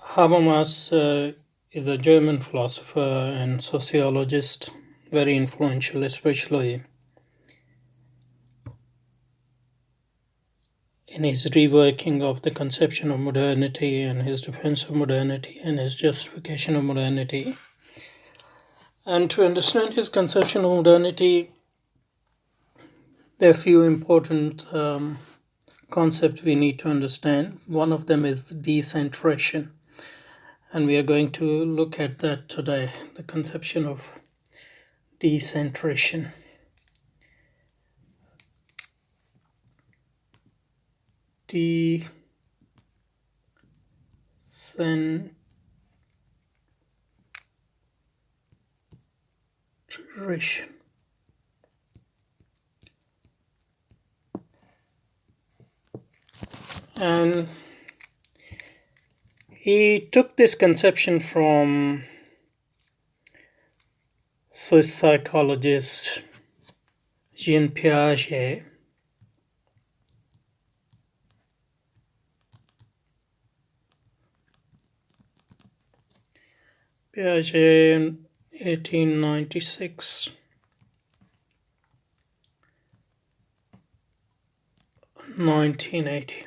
Habermas is a German philosopher and sociologist, very influential, especially in his reworking of the conception of modernity and his defense of modernity and his justification of modernity. And to understand his conception of modernity, there are a few important concepts we need to understand. One of them is decentration, and we are going to look at that today, the conception of decentration. Decentration. And he took this conception from Swiss psychologist Jean Piaget. Piaget in 1896. 1980.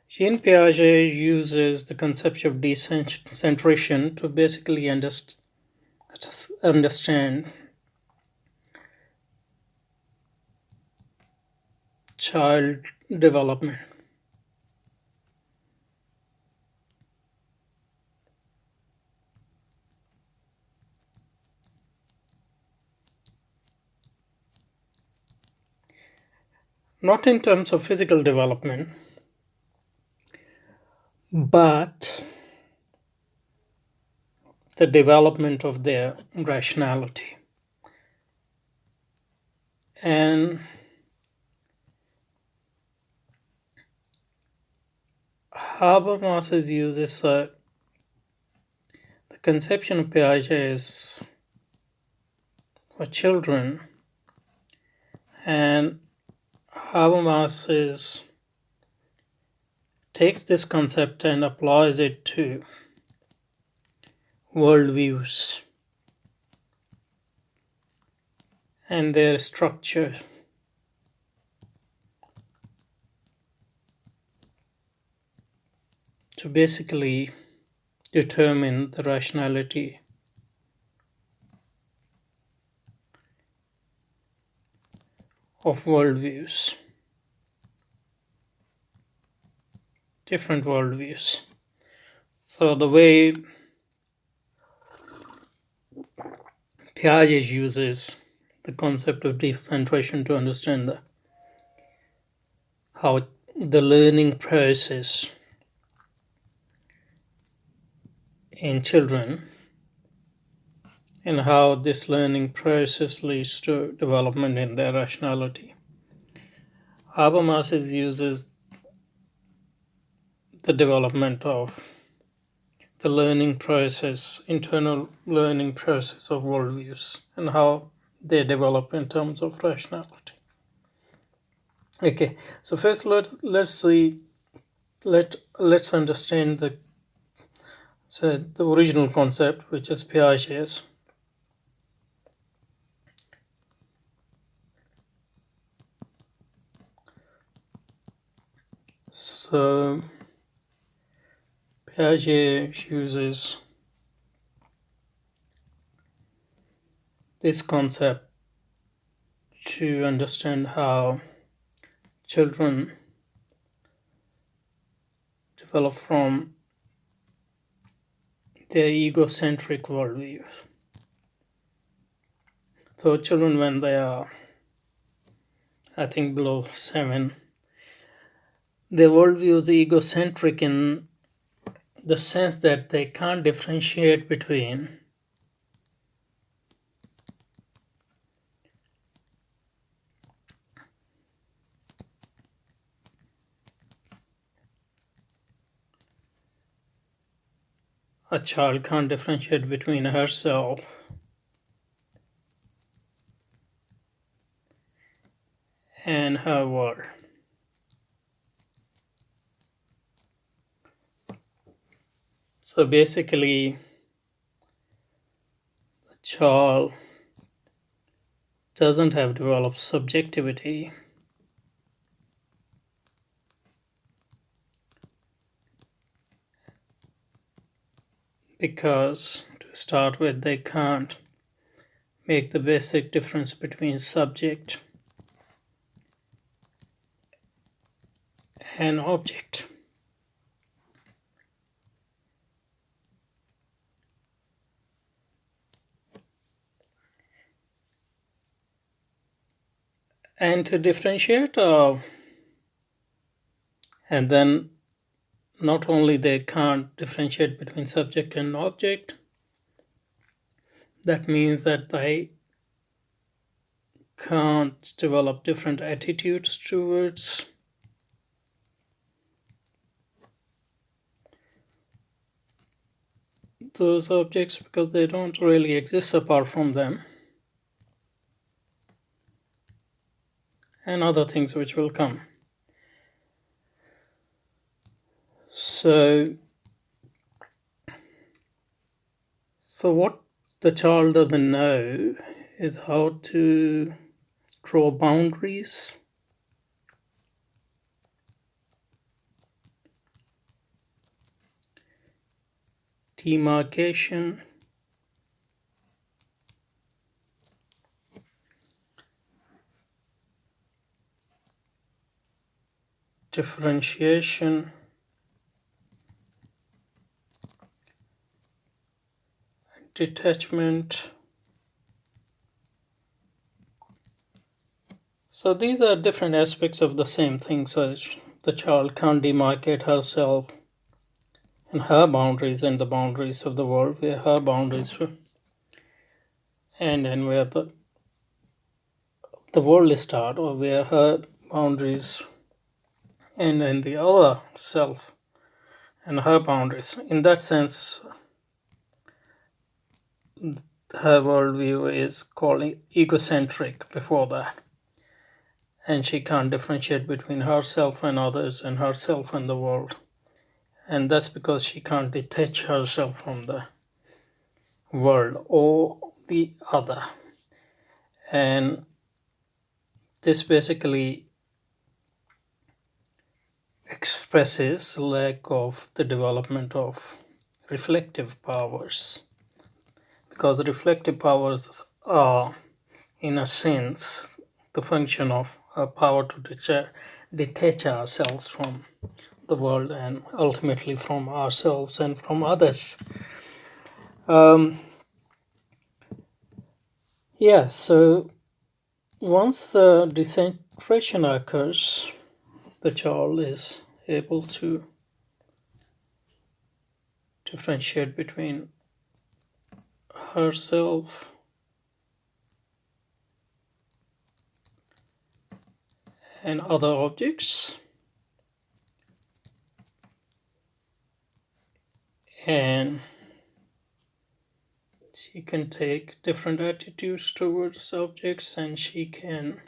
Jean Piaget uses the concept of decentration to basically understand child development. Not in terms of physical development, but the development of their rationality. And Habermas uses the conception of Piaget is for children, and Habermas takes this concept and applies it to worldviews and their structure. To basically determine the rationality of worldviews, different worldviews. So the way Piaget uses the concept of decentration to understand how the learning process in children and how this learning process leads to development in their rationality. Habermas uses the development of the learning process, internal learning process of worldviews and how they develop in terms of rationality. Okay, so first let's understand the original concept, which is Piaget's. So Piaget uses this concept to understand how children develop from their egocentric worldview. So children, when they are, I think, below 7, their worldview is egocentric in the sense that they can't differentiate between a child can't differentiate between herself and her world. So basically, the child doesn't have developed subjectivity because, to start with, they can't make the basic difference between subject and object. And to differentiate, and then not only they can't differentiate between subject and object, that means that they can't develop different attitudes towards those objects because they don't really exist apart from them, and other things which will come. So what the child doesn't know is how to draw boundaries, demarcation, differentiation, detachment. So these are different aspects of the same thing. So the child can't demarcate herself and her boundaries and the boundaries of the world, where her boundaries end and where the world start, or where her boundaries end and the other self and her boundaries. In that sense, her worldview is called egocentric before that, and she can't differentiate between herself and others and herself and the world, and that's because she can't detach herself from the world or the other. And this basically expresses lack of the development of reflective powers, because the reflective powers are, in a sense, the function of a power to detach ourselves from the world and ultimately from ourselves and from others. So once the decentration occurs, the child is able to differentiate between herself and other objects, and she can take different attitudes towards objects, and she can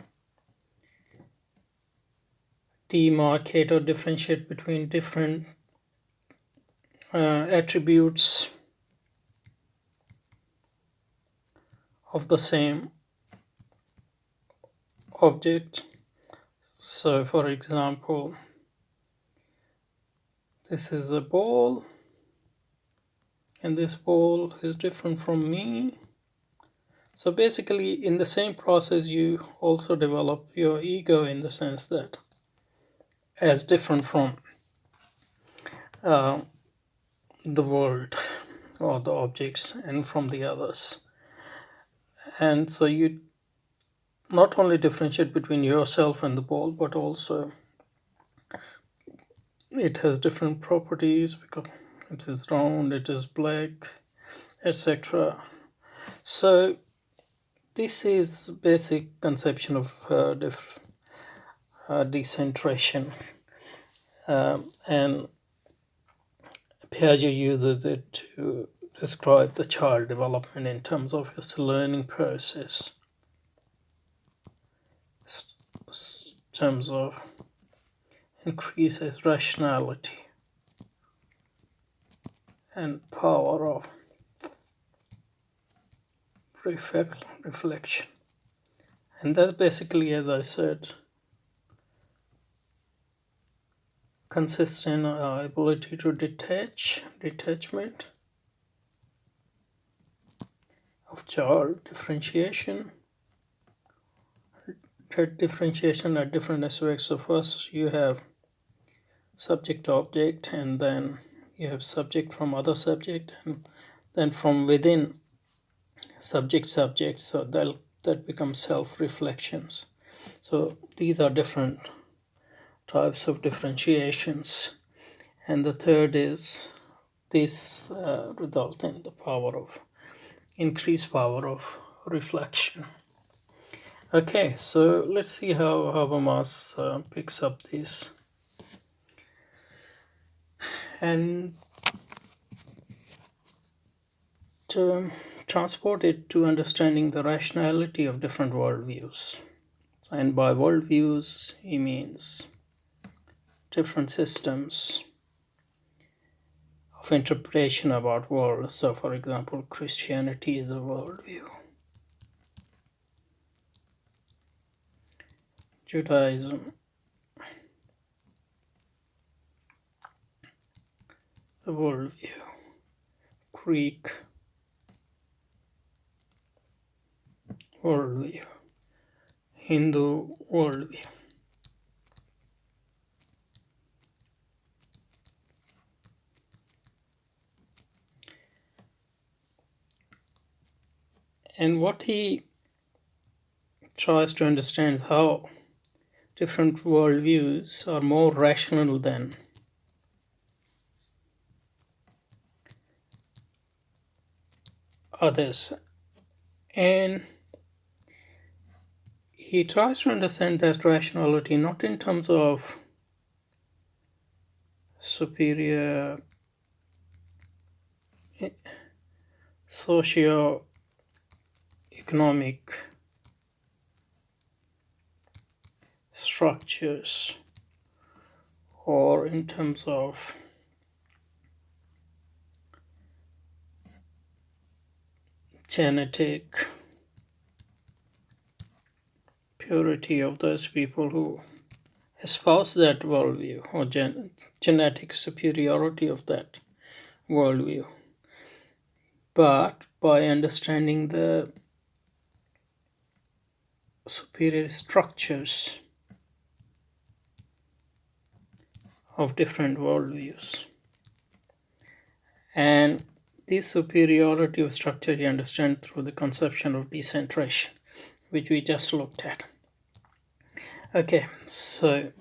demarcate or differentiate between different attributes of the same object. So for example, this is a ball, and this ball is different from me. So basically, in the same process, you also develop your ego in the sense that as different from the world or the objects and from the others. And so you not only differentiate between yourself and the ball, but also it has different properties because it is round, it is black, etc. So this is basic conception of decentration, and Piaget uses it to describe the child development in terms of his learning process. terms of increases rationality and power of reflection. And that basically, as I said, consists in ability to detachment of child, differentiation at different aspects. So first you have subject object, and then you have subject from other subject, and then from within subject. So that becomes self-reflections. So these are different types of differentiations. And the third is this result in the increased power of reflection. Okay, so let's see how Habermas picks up this. And to transport it to understanding the rationality of different worldviews. And by worldviews, he means different systems of interpretation about world. So, for example, Christianity is a worldview. Judaism, the worldview. Greek, worldview. Hindu, worldview. And what he tries to understand is how different worldviews are more rational than others. And he tries to understand that rationality not in terms of superior socio-economic structures, or in terms of genetic purity of those people who espouse that worldview, or genetic superiority of that worldview, but by understanding the superior structures of different worldviews. And this superiority of structure you understand through the conception of decentration, which we just looked at. Okay, so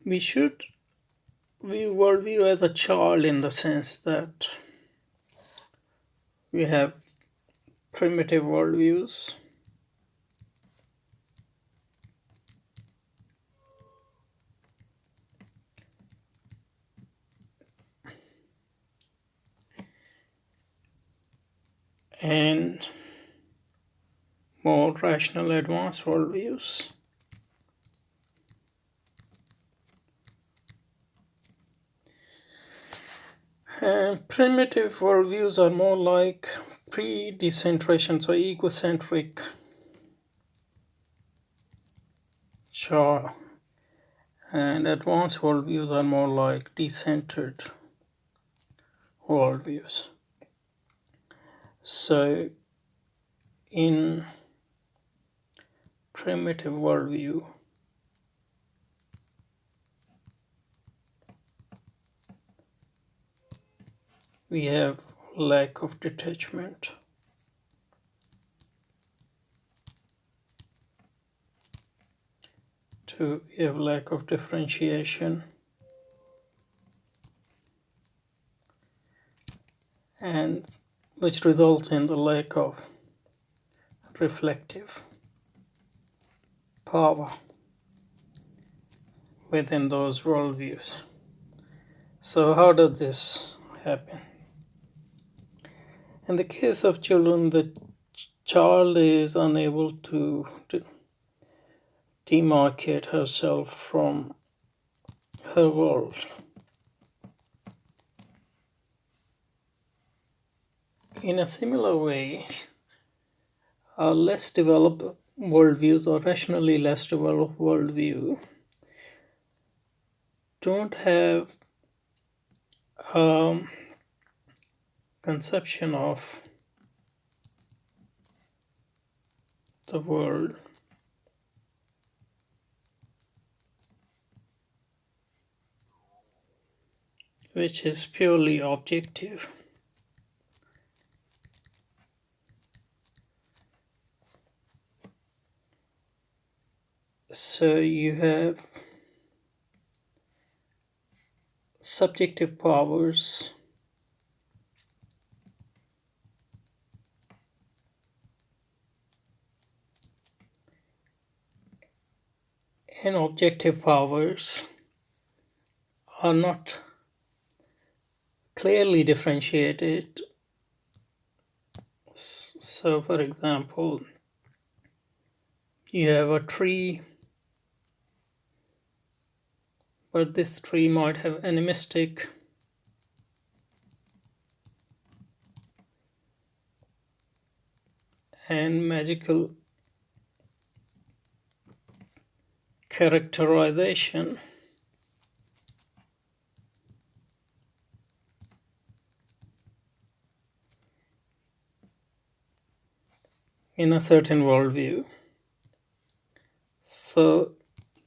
we should view worldview as a child in the sense that we have primitive worldviews, and more rational advanced worldviews. And primitive worldviews are more like pre-decentration, so egocentric child, and advanced worldviews are more like decentered worldviews. So in primitive worldview, we have lack of detachment. Two, we have lack of differentiation. And which results in the lack of reflective power within those worldviews. So how does this happen? In the case of children, the child is unable to demarcate herself from her world. In a similar way, less developed worldviews or rationally less developed worldview don't have a conception of the world which is purely objective. So you have subjective powers and objective powers are not clearly differentiated. So, for example, you have a tree, but this tree might have animistic and magical characterization. In a certain worldview. So,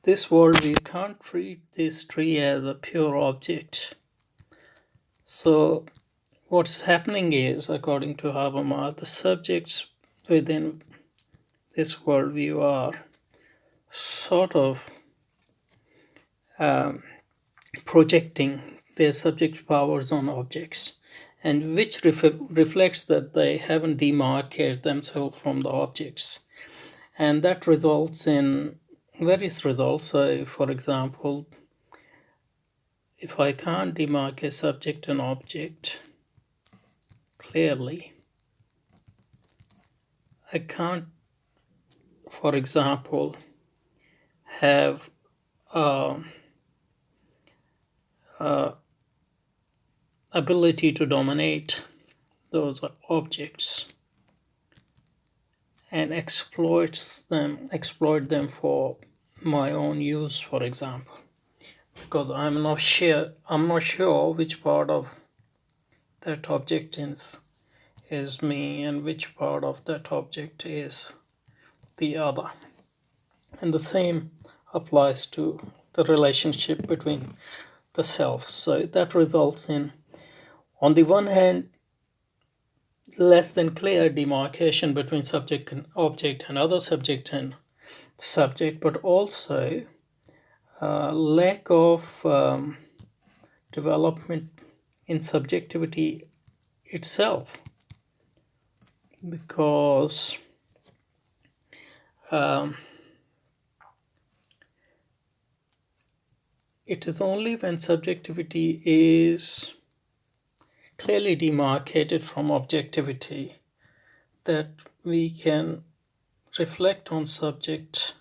this worldview can't treat this tree as a pure object. So, what's happening is, according to Habermas, the subjects within this worldview are sort of projecting their subject powers on objects, and which reflects that they haven't demarcated themselves from the objects. And that results in various results. So, for example, if I can't demarcate subject and object clearly, I can't, for example, have ability to dominate those objects and exploit them for my own use, for example, because I'm not sure which part of that object is me and which part of that object is the other. And the same applies to the relationship between the selves. So that results in, on the one hand, less than clear demarcation between subject and object and other subject and subject, but also lack of development in subjectivity itself, because it is only when subjectivity is clearly demarcated from objectivity that we can reflect on subject,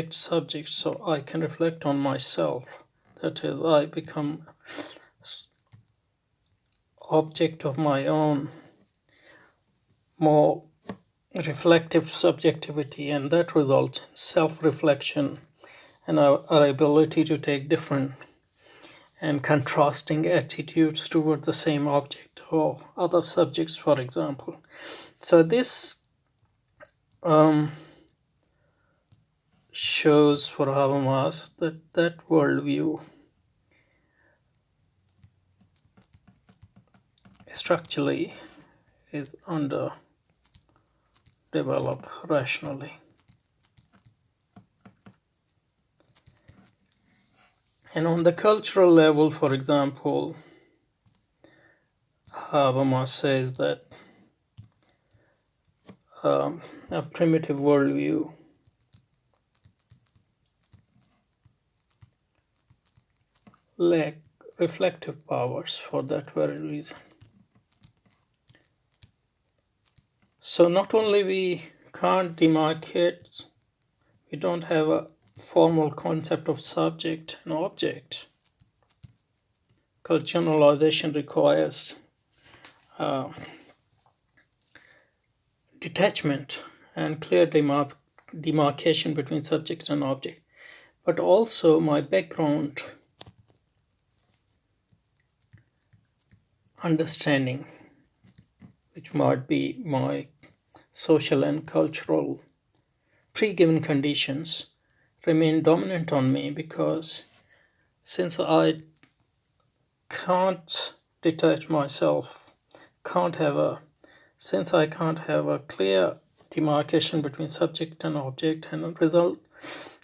subject. So I can reflect on myself. That is, I become object of my own more reflective subjectivity, and that results in self-reflection and our ability to take different and contrasting attitudes toward the same object or other subjects, for example. So this shows for Habermas that worldview structurally is underdeveloped rationally. And on the cultural level, for example, Habermas says that a primitive worldview lack reflective powers for that very reason. So not only we can't demarcate, we don't have a formal concept of subject and object, because generalization requires detachment and clear demarcation between subject and object. But also my background understanding, which might be my social and cultural pre-given conditions, remain dominant on me, because since I can't detach myself, can't have a since I can't have a clear demarcation between subject and object, and the result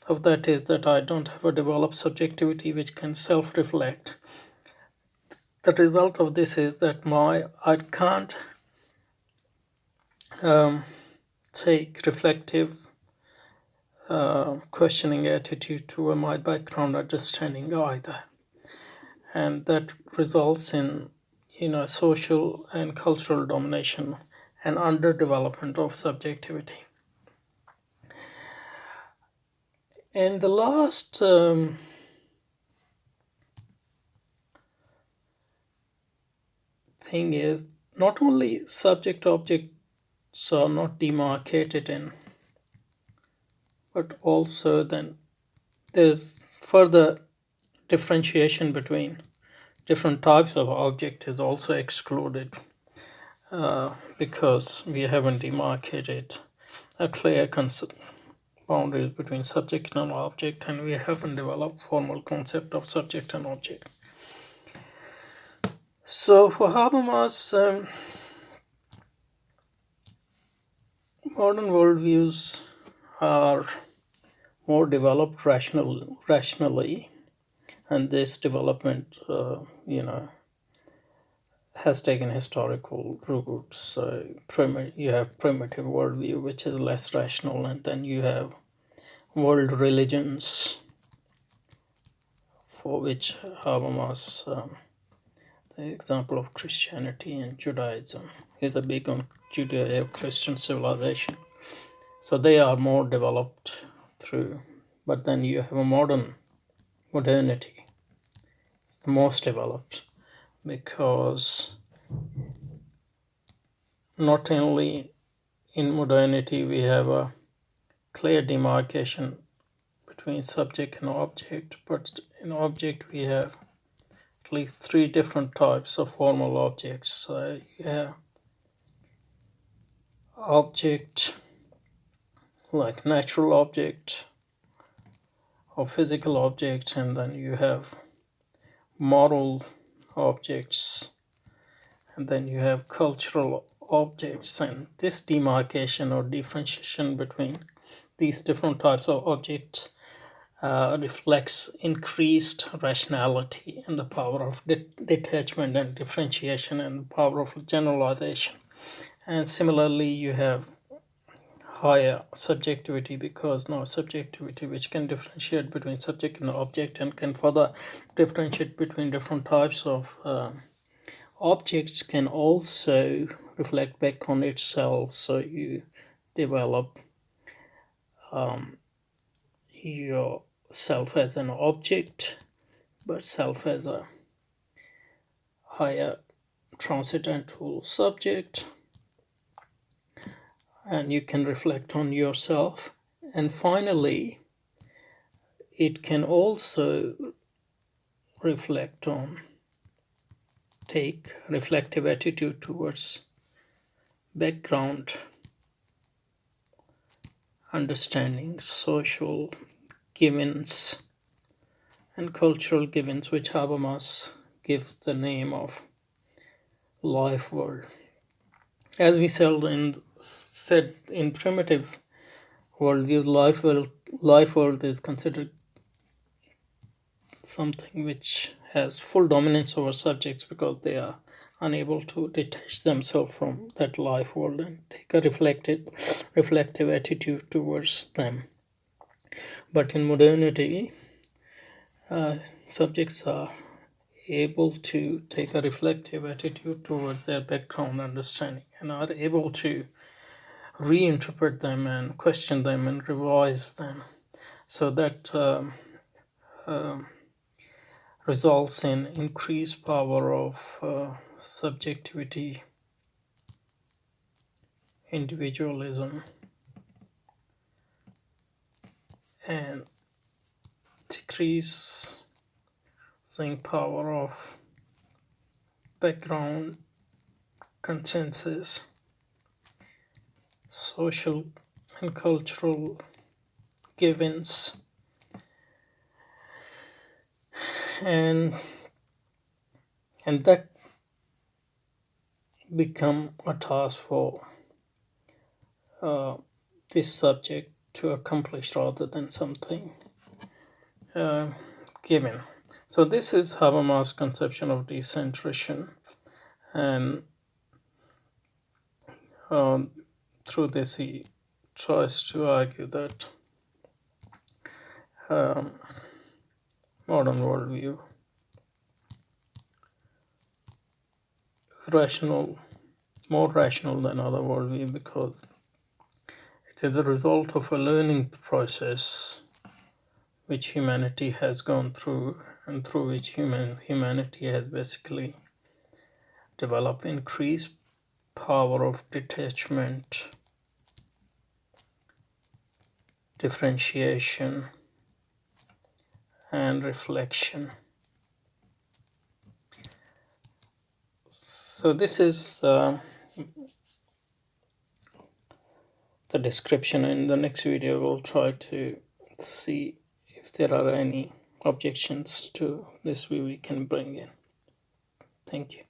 of that is that I don't have a developed subjectivity which can self-reflect. The result of this is that I can't take reflective questioning attitude to my background understanding either, and that results in social and cultural domination and underdevelopment of subjectivity. And the last thing is, not only subject objects are not demarcated in, but also then there's further differentiation between different types of object is also excluded, because we haven't demarcated a clear boundaries between subject and object, and we haven't developed formal concept of subject and object. So for Habermas, modern worldviews are more developed rationally, and this development, has taken historical roots. So you have primitive worldview, which is less rational, and then you have world religions, for which Habermas, the example of Christianity and Judaism, is a big on Judeo-Christian civilization. So they are more developed through, but then you have a modernity, it's the most developed, because not only in modernity we have a clear demarcation between subject and object, but in object we have at least three different types of formal objects. So you have object like natural object or physical object, and then you have moral objects, and then you have cultural objects. And this demarcation or differentiation between these different types of objects reflects increased rationality and the power of detachment and differentiation and the power of generalization. And similarly, you have higher subjectivity, because now subjectivity which can differentiate between subject and object and can further differentiate between different types of objects, can also reflect back on itself. So you develop yourself as an object, but self as a higher transcendental subject, and you can reflect on yourself. And finally, it can also reflect on, take reflective attitude towards background understanding, social givens and cultural givens, which Habermas gives the name of life world. As we said in primitive worldview, life world is considered something which has full dominance over subjects, because they are unable to detach themselves from that life world and take a reflective attitude towards them. But in modernity, subjects are able to take a reflective attitude towards their background understanding and are able to reinterpret them and question them and revise them, so that results in increased power of subjectivity, individualism, and decreasing power of background consensus, social and cultural givens, and that become a task for this subject to accomplish rather than something uh, given. So this is Habermas' conception of decentration, and through this he tries to argue that um, modern worldview is rational, more rational than other worldview, because it is the result of a learning process which humanity has gone through, and through which humanity has basically developed increased power of detachment, differentiation, and reflection. So this is the description. In the next video we'll try to see if there are any objections to this view we can bring in. Thank you.